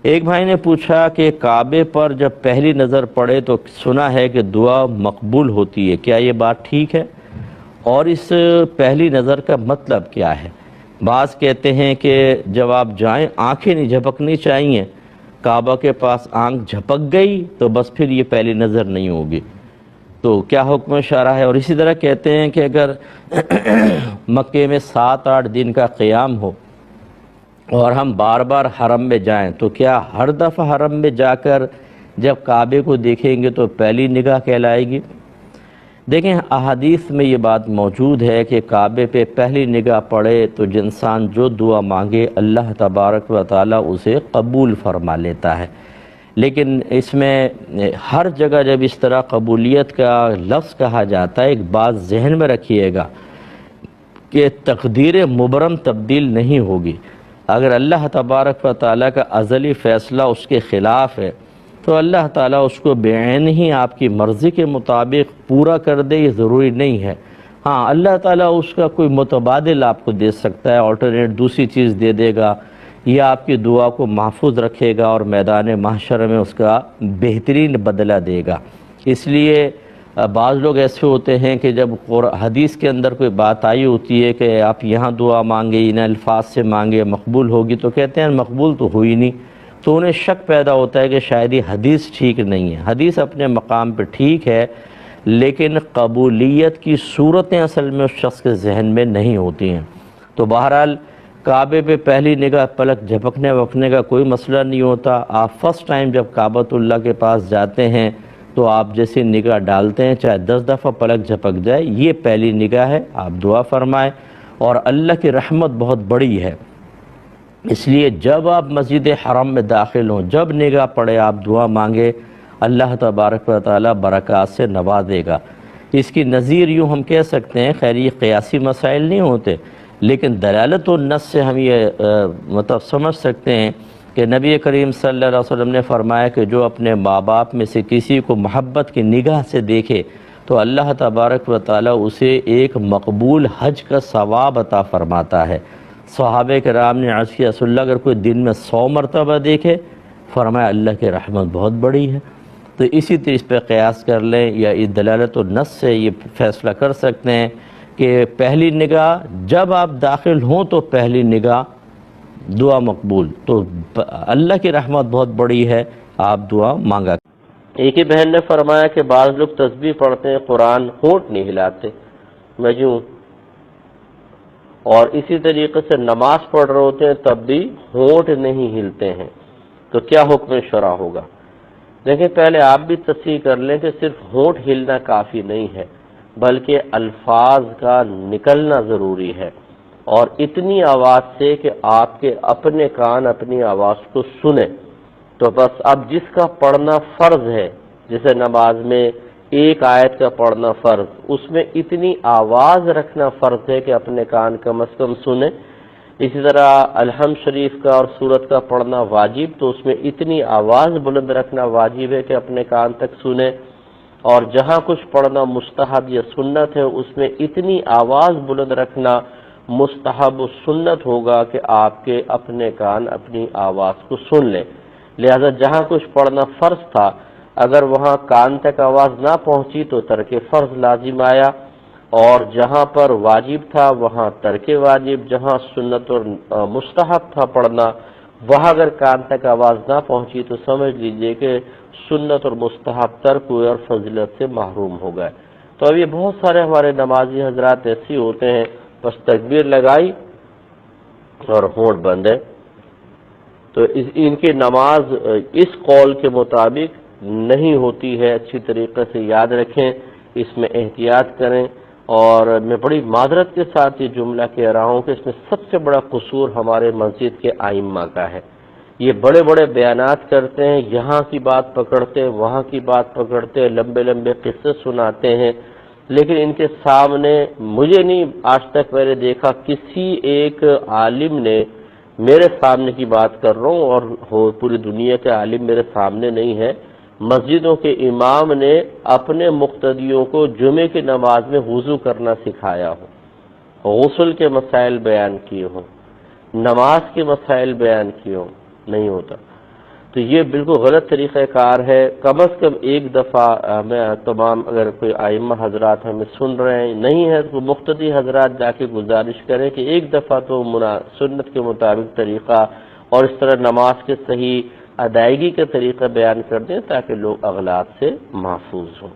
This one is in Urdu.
ایک بھائی نے پوچھا کہ کعبے پر جب پہلی نظر پڑے تو سنا ہے کہ دعا مقبول ہوتی ہے، کیا یہ بات ٹھیک ہے؟ اور اس پہلی نظر کا مطلب کیا ہے؟ بعض کہتے ہیں کہ جب آپ جائیں آنکھیں نہیں جھپکنی چاہیے، کعبہ کے پاس آنکھ جھپک گئی تو بس پھر یہ پہلی نظر نہیں ہوگی، تو کیا حکم شرع ہے؟ اور اسی طرح کہتے ہیں کہ اگر مکے میں 7-8 دن کا قیام ہو اور ہم بار بار حرم میں جائیں تو کیا ہر دفعہ حرم میں جا کر جب کعبے کو دیکھیں گے تو پہلی نگاہ کہلائے گی؟ دیکھیں احادیث میں یہ بات موجود ہے کہ کعبے پہ پہلی نگاہ پڑے تو انسان جو دعا مانگے اللہ تبارک و تعالی اسے قبول فرما لیتا ہے۔ لیکن اس میں ہر جگہ جب اس طرح قبولیت کا لفظ کہا جاتا ہے، ایک بات ذہن میں رکھیے گا کہ تقدیر مبرم تبدیل نہیں ہوگی۔ اگر اللہ تبارک و تعالیٰ کا ازلی فیصلہ اس کے خلاف ہے تو اللہ تعالیٰ اس کو بعین ہی آپ کی مرضی کے مطابق پورا کر دے، یہ ضروری نہیں ہے۔ ہاں، اللہ تعالیٰ اس کا کوئی متبادل آپ کو دے سکتا ہے، آلٹرنیٹ دوسری چیز دے دے گا، یا آپ کی دعا کو محفوظ رکھے گا اور میدان محشر میں اس کا بہترین بدلہ دے گا۔ اس لیے بعض لوگ ایسے ہوتے ہیں کہ جب حدیث کے اندر کوئی بات آئی ہوتی ہے کہ آپ یہاں دعا مانگے، ان الفاظ سے مانگے مقبول ہوگی، تو کہتے ہیں مقبول تو ہوئی نہیں، تو انہیں شک پیدا ہوتا ہے کہ شاید یہ حدیث ٹھیک نہیں ہے۔ حدیث اپنے مقام پہ ٹھیک ہے، لیکن قبولیت کی صورتیں اصل میں اس شخص کے ذہن میں نہیں ہوتی ہیں۔ تو بہرحال کعبے پہ پہلی نگاہ پلک جھپکنے وکھنے کا کوئی مسئلہ نہیں ہوتا۔ آپ فرسٹ ٹائم جب کعبۃ اللہ کے پاس جاتے ہیں تو آپ جیسے نگاہ ڈالتے ہیں، چاہے 10 دفعہ پلک جھپک جائے، یہ پہلی نگاہ ہے، آپ دعا فرمائیں۔ اور اللہ کی رحمت بہت بڑی ہے، اس لیے جب آپ مسجد حرم میں داخل ہوں، جب نگاہ پڑے آپ دعا مانگے، اللہ تبارک و تعالی برکات سے نوازے گا۔ اس کی نظیر یوں ہم کہہ سکتے ہیں، خیر یہ قیاسی مسائل نہیں ہوتے، لیکن دلالت النص سے ہم یہ مطلب سمجھ سکتے ہیں کہ نبی کریم صلی اللہ علیہ وسلم نے فرمایا کہ جو اپنے ماں باپ میں سے کسی کو محبت کی نگاہ سے دیکھے تو اللہ تبارک و تعالی اسے ایک مقبول حج کا ثواب عطا فرماتا ہے۔ صحابہ کرام نے عرض کیا رسول اللہ اگر کوئی دن میں 100 مرتبہ دیکھے، فرمایا اللہ کی رحمت بہت بڑی ہے۔ تو اسی طرح اس پہ قیاس کر لیں یا اس دلالت النص سے یہ فیصلہ کر سکتے ہیں کہ پہلی نگاہ جب آپ داخل ہوں تو پہلی نگاہ دعا مقبول، تو اللہ کی رحمت بہت بڑی ہے، آپ دعا مانگا۔ ایک ہی بہن نے فرمایا کہ بعض لوگ تسبیح پڑھتے ہیں قرآن ہونٹ نہیں ہلاتے، میں یوں، اور اسی طریقے سے نماز پڑھ رہے ہوتے ہیں تب بھی ہونٹ نہیں ہلتے ہیں، تو کیا حکم شرع ہوگا؟ دیکھیں پہلے آپ بھی تصحیح کر لیں کہ صرف ہونٹ ہلنا کافی نہیں ہے، بلکہ الفاظ کا نکلنا ضروری ہے، اور اتنی آواز سے کہ آپ کے اپنے کان اپنی آواز کو سنیں۔ تو بس اب جس کا پڑھنا فرض ہے، جیسے نماز میں ایک آیت کا پڑھنا فرض، اس میں اتنی آواز رکھنا فرض ہے کہ اپنے کان کم از کم سنیں۔ اسی طرح الحمد شریف کا اور سورت کا پڑھنا واجب، تو اس میں اتنی آواز بلند رکھنا واجب ہے کہ اپنے کان تک سنیں، اور جہاں کچھ پڑھنا مستحب یا سنت ہے اس میں اتنی آواز بلند رکھنا مستحب و سنت ہوگا کہ آپ کے اپنے کان اپنی آواز کو سن لیں۔ لہذا جہاں کچھ پڑھنا فرض تھا، اگر وہاں کان تک آواز نہ پہنچی تو ترک فرض لازم آیا، اور جہاں پر واجب تھا وہاں ترک واجب، جہاں سنت اور مستحب تھا پڑھنا وہاں اگر کان تک آواز نہ پہنچی تو سمجھ لیجئے کہ سنت اور مستحب ترک ہوئے اور فضیلت سے محروم ہو گئے۔ تو اب یہ بہت سارے ہمارے نمازی حضرات ایسے ہوتے ہیں، بس تکبیر لگائی اور ہونٹ بند ہے، تو ان کی نماز اس قول کے مطابق نہیں ہوتی ہے۔ اچھی طریقے سے یاد رکھیں، اس میں احتیاط کریں، اور میں بڑی معذرت کے ساتھ یہ جملہ کہہ رہا ہوں کہ اس میں سب سے بڑا قصور ہمارے مسجد کے ائمہ کا ہے۔ یہ بڑے بڑے بیانات کرتے ہیں، یہاں کی بات پکڑتے ہیں، وہاں کی بات پکڑتے ہیں، لمبے لمبے قصے سناتے ہیں، لیکن ان کے سامنے مجھے نہیں آج تک میں نے دیکھا کسی ایک عالم نے، میرے سامنے کی بات کر رہا ہوں اور پوری دنیا کے عالم میرے سامنے نہیں ہے، مسجدوں کے امام نے اپنے مقتدیوں کو جمعے کی نماز میں وضو کرنا سکھایا ہو، غسل کے مسائل بیان کیے ہوں، نماز کے مسائل بیان کیے ہوں، نہیں ہوتا۔ تو یہ بالکل غلط طریقہ کار ہے. کم از کم ایک دفعہ میں تمام اگر کوئی ائمہ حضرات ہمیں سن رہے ہیں نہیں ہے تو مقتدی حضرات جا کے گزارش کریں کہ ایک دفعہ تو سنت کے مطابق طریقہ اور اس طرح نماز کے صحیح ادائیگی کا طریقہ بیان کر دیں تاکہ لوگ اغلاط سے محفوظ ہوں.